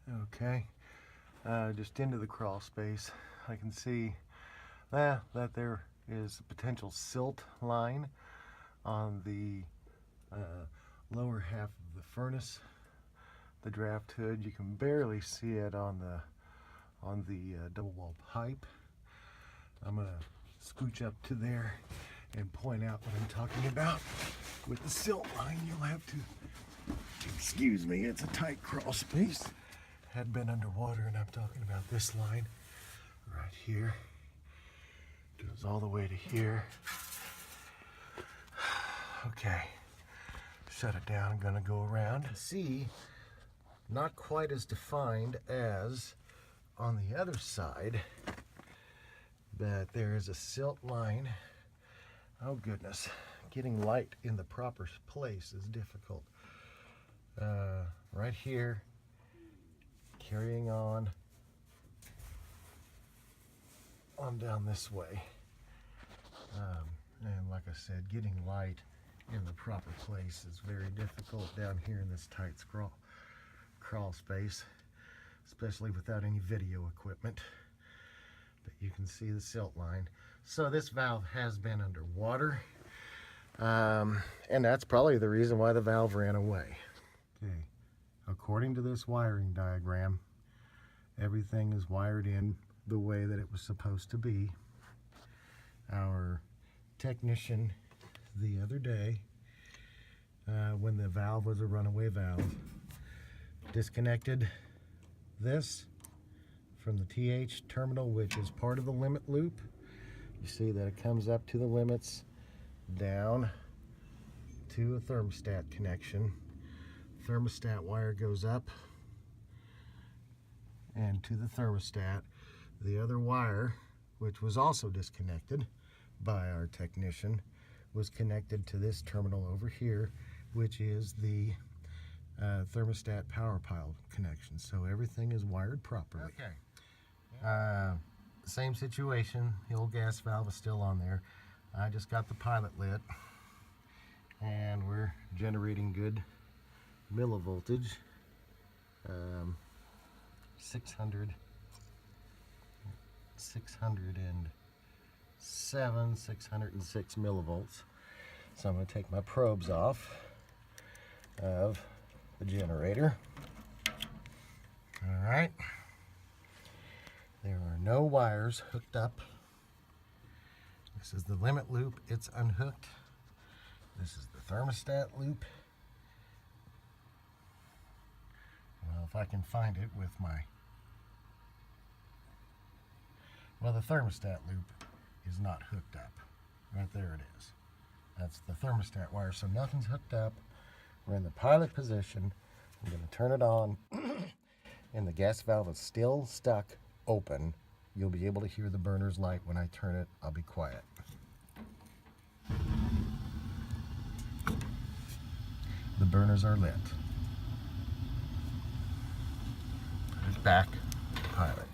Okay, just into the crawl space, I can see that there is a potential silt line on the lower half of the furnace, the draft hood. You can barely see it on the double wall pipe. I'm gonna scooch up to there and point out what I'm talking about with the silt line. You'll have to excuse me, it's a tight crawl space. Had been underwater, and I'm talking about this line right here. Goes all the way to here. Okay, shut it down. I'm gonna go around. See, not quite as defined as on the other side, but there is a silt line. Oh goodness, getting light in the proper place is difficult. Right here, carrying on down this way. And like I said, getting light in the proper place is very difficult down here in this tight crawl space, especially without any video equipment. But you can see the silt line. So this valve has been underwater, and that's probably the reason why the valve ran away. Okay, according to this wiring diagram, everything is wired in the way that it was supposed to be. Our technician the other day, when the valve was a runaway valve, disconnected this from the TH terminal, which is part of the limit loop. You see that it comes up to the limits, down to a thermostat connection. Thermostat wire goes up and to the thermostat. The other wire, which was also disconnected by our technician, was connected to this terminal over here, which is the thermostat power pile connection. So everything is wired properly. Okay. Same situation, the old gas valve is still on there. I just got the pilot lit, and we're generating good millivoltage, 607, 606 millivolts. So I'm going to take my probes off of the generator. All right. There are no wires hooked up. This is the limit loop, it's unhooked. This is the thermostat loop. Well, if I can find it with my... Well, the thermostat loop is not hooked up. Right there it is. That's the thermostat wire, so nothing's hooked up. We're in the pilot position. I'm going to turn it on, and the gas valve is still stuck open. You'll be able to hear the burner's light when I turn it. I'll be quiet. The burners are lit. Put it back, pilot.